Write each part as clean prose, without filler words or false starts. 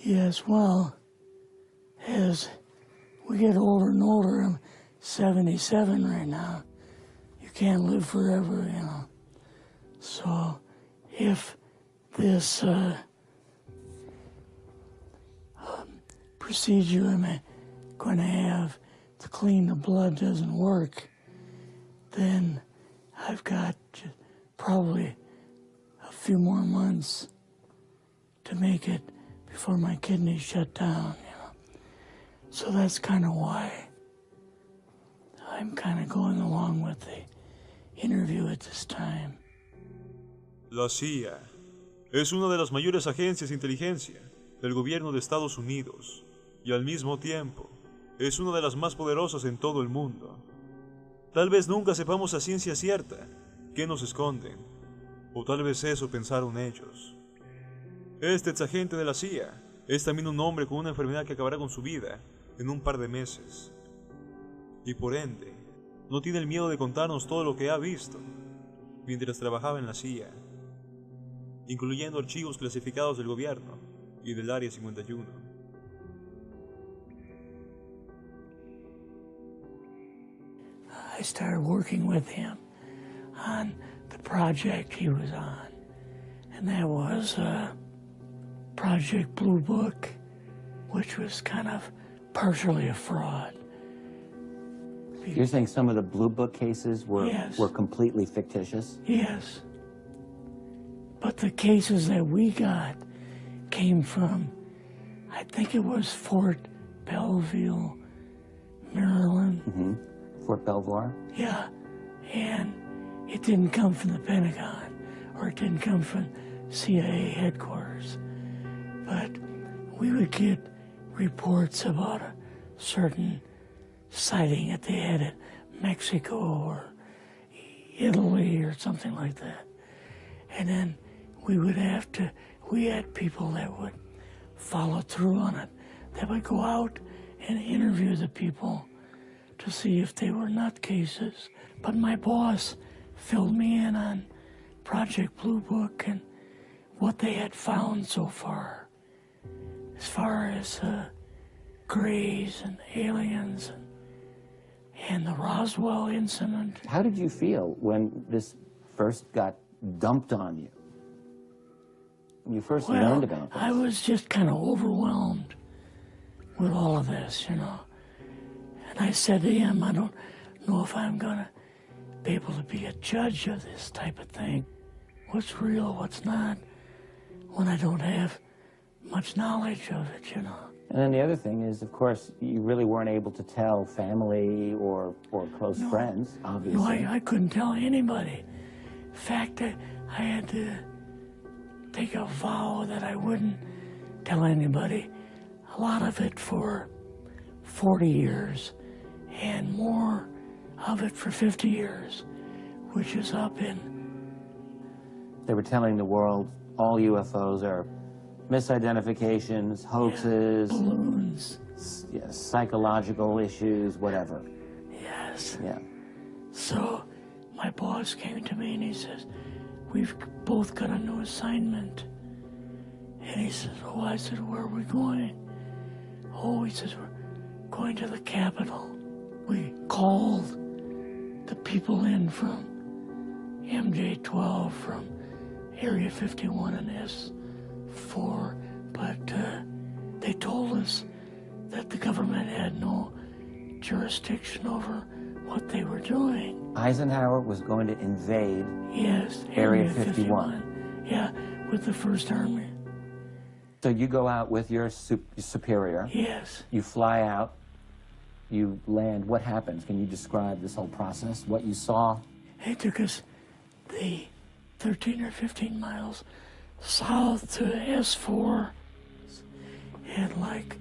Yes, well, as we get older and older, I'm 77 right now. You can't live forever, you know. So if this procedure I'm going to have to clean the blood doesn't work, then I've got probably a few more months to make it before my kidneys shut down, you know. So that's kind of why I'm kind of going along with the interview at this time. La CIA es una de las mayores agencias de inteligencia del gobierno de Estados Unidos y al mismo tiempo es una de las más poderosas en todo el mundo. Tal vez nunca sepamos a ciencia cierta qué nos esconden, o tal vez eso pensaron ellos. Este exagente de la CIA es también un hombre con una enfermedad que acabará con su vida en un par de meses. Y por ende, no tiene el miedo de contarnos todo lo que ha visto mientras trabajaba en la CIA, incluyendo archivos clasificados del gobierno y del Área 51. I started working with him on the project he was on, and that was Project Blue Book, which was kind of partially a fraud. You're saying some of the Blue Book cases were, Yes. were completely fictitious? Yes. But the cases that we got came from, I think it was Fort Belvoir, Maryland. Mm-hmm. Fort Belvoir? Yeah, and it didn't come from the Pentagon, or it didn't come from CIA headquarters. But we would get reports about a certain sighting that they had in Mexico or Italy or something like that. And then we had people that would follow through on it, that would go out and interview the people to see if they were nutcases. But my boss filled me in on Project Blue Book and what they had found so far, as far as grays and aliens and the Roswell incident. How did you feel when this first got dumped on you? When you first learned about this? I was just kind of overwhelmed with all of this, you know. And I said to him, I don't know if I'm going to be able to be a judge of this type of thing. What's real, what's not, when I don't have much knowledge of it, you know. And then the other thing is, of course, you really weren't able to tell family or close friends, obviously. No, I couldn't tell anybody. In fact, I had to take a vow that I wouldn't tell anybody. A lot of it for 40 years, and more of it for 50 years, which is up in... They were telling the world all UFOs are misidentifications, hoaxes, balloons, psychological issues, whatever. Yes. Yeah. So my boss came to me and he says, we've both got a new assignment. And he says, oh, I said, where are we going? Oh, he says, we're going to the Capitol. We called the people in from MJ-12, from Area 51 and S4, but they told us that the government had no jurisdiction over what they were doing. Eisenhower was going to invade Area 51. Yeah, with the First Army. So you go out with your superior. Yes. You fly out. You land. What happens? Can you describe this whole process? What you saw? It took us the 13 or 15 miles south to S4, and like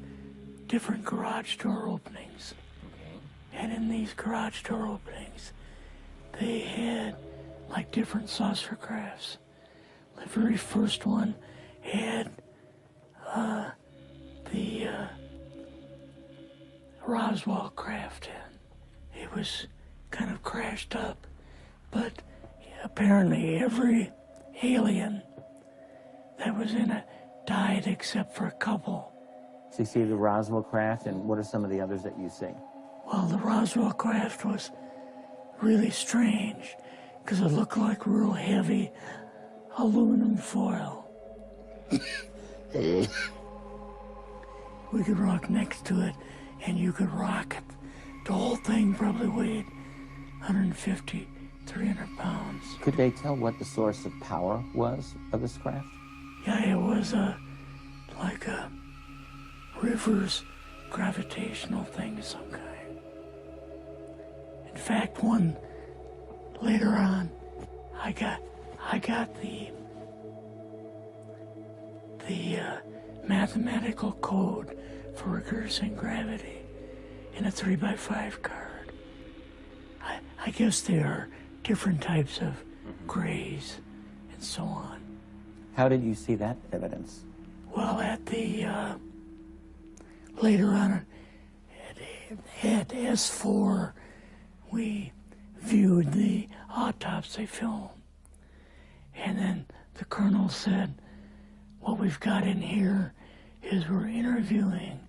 different garage door openings. Okay. And in these garage door openings, they had like different saucer crafts. The very first one had the Roswell craft in. It was kind of crashed up, but apparently every alien that was in it died except for a couple. So you see the Roswell craft, and what are some of the others that you see? Well, the Roswell craft was really strange because it looked like real heavy aluminum foil. We could rock next to it, and you could rock it. The whole thing probably weighed 150, 300 pounds. Could they tell what the source of power was of this craft? Yeah, it was like a reverse gravitational thing of some kind. In fact, one later on, I got the mathematical code for reversing gravity in a 3x5 card. I guess there are different types of grays and so on. How did you see that evidence? Well, at the later on at S4, we viewed the autopsy film, and then the colonel said, "What we've got in here is we're interviewing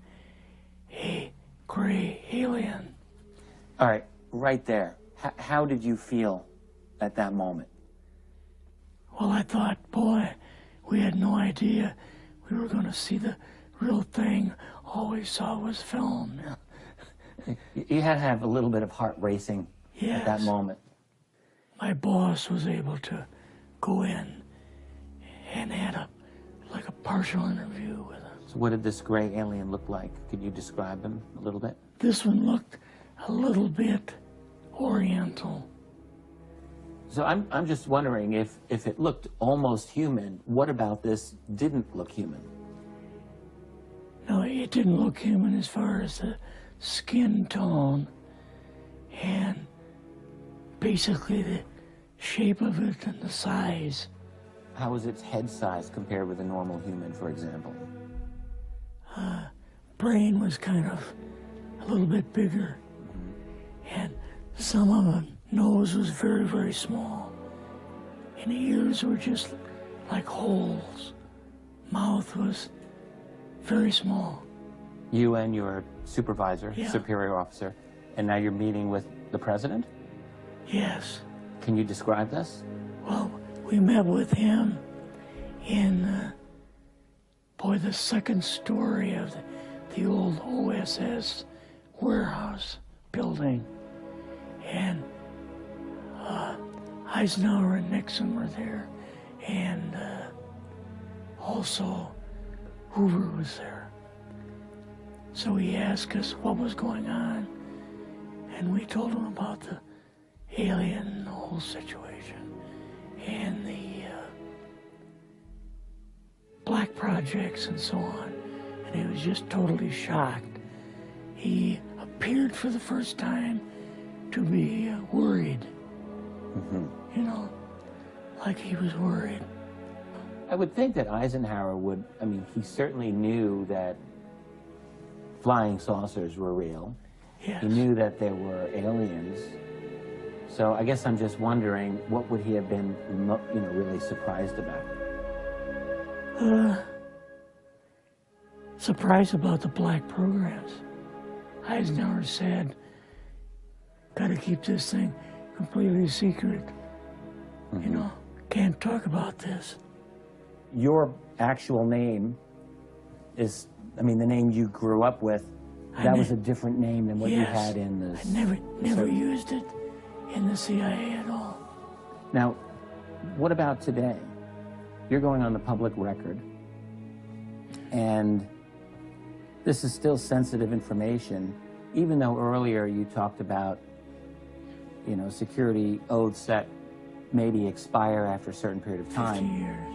a gray alien." All right, right there. How did you feel at that moment? Well, I thought, boy, we had no idea we were going to see the real thing. All we saw was film. You had to have a little bit of heart racing Yes. at that moment. My boss was able to go in and had a partial interview with him. So what did this gray alien look like? Could you describe him a little bit? This one looked a little bit oriental. So I'm just wondering if it looked almost human, what about this didn't look human? No, it didn't look human as far as the skin tone and basically the shape of it and the size. How was its head size compared with a normal human, for example? Brain was kind of a little bit bigger, and some of the nose was very, very small, and the ears were just like holes. Mouth was very small. You and your supervisor, Yeah. superior officer, and now you're meeting with the president? Yes. Can you describe this? Well, we met with him in, the second story of the old OSS warehouse building. And Eisenhower and Nixon were there. And also Hoover was there. So he asked us what was going on. And we told him about the alien and the whole situation. And the black projects and so on. And he was just totally shocked. He appeared for the first time to be worried. You know, like he was worried. I would think that Eisenhower would, he certainly knew that flying saucers were real. Yes. He knew that there were aliens. So I guess I'm just wondering, what would he have been, really surprised about? Surprised about the black programs. Eisenhower said, "Gotta keep this thing completely secret. You know, can't talk about this." Your actual name is, the name you grew up with, that was a different name than what you had in the... I never used it in the CIA at all. Now, what about today? You're going on the public record, and this is still sensitive information, even though earlier you talked about, security oaths that maybe expire after a certain period of 50 time, years.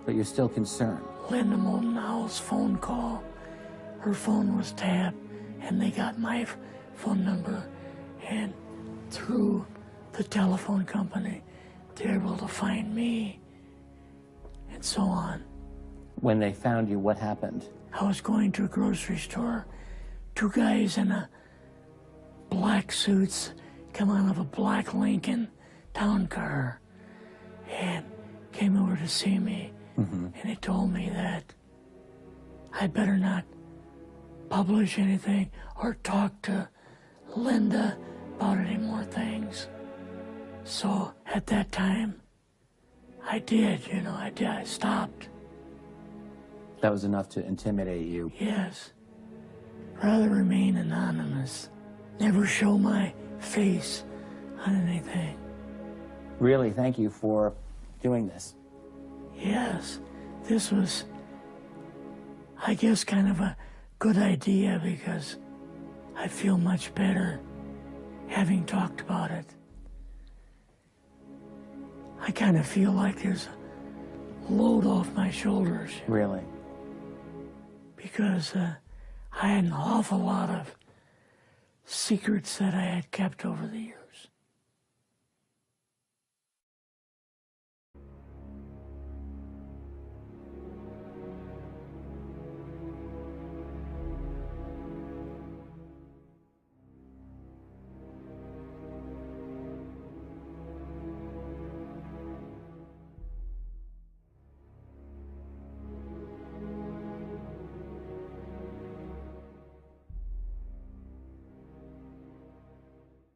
but you're still concerned. Linda Moulton Howell's phone call, her phone was tapped, and they got my phone number, and through the telephone company, they were able to find me, and so on. When they found you, what happened? I was going to a grocery store. Two guys in black suits come out of a black Lincoln town car and came over to see me. And they told me that I better not publish anything or talk to Linda about any more things. So at that time, I did, I stopped. That was enough to intimidate you. Yes. Rather remain anonymous. Never show my face on anything. Really, thank you for doing this. Yes, this was, I guess, kind of a good idea because I feel much better having talked about it. I kind of feel like there's a load off my shoulders. Really? Because I had an awful lot of secrets that I had kept over the years.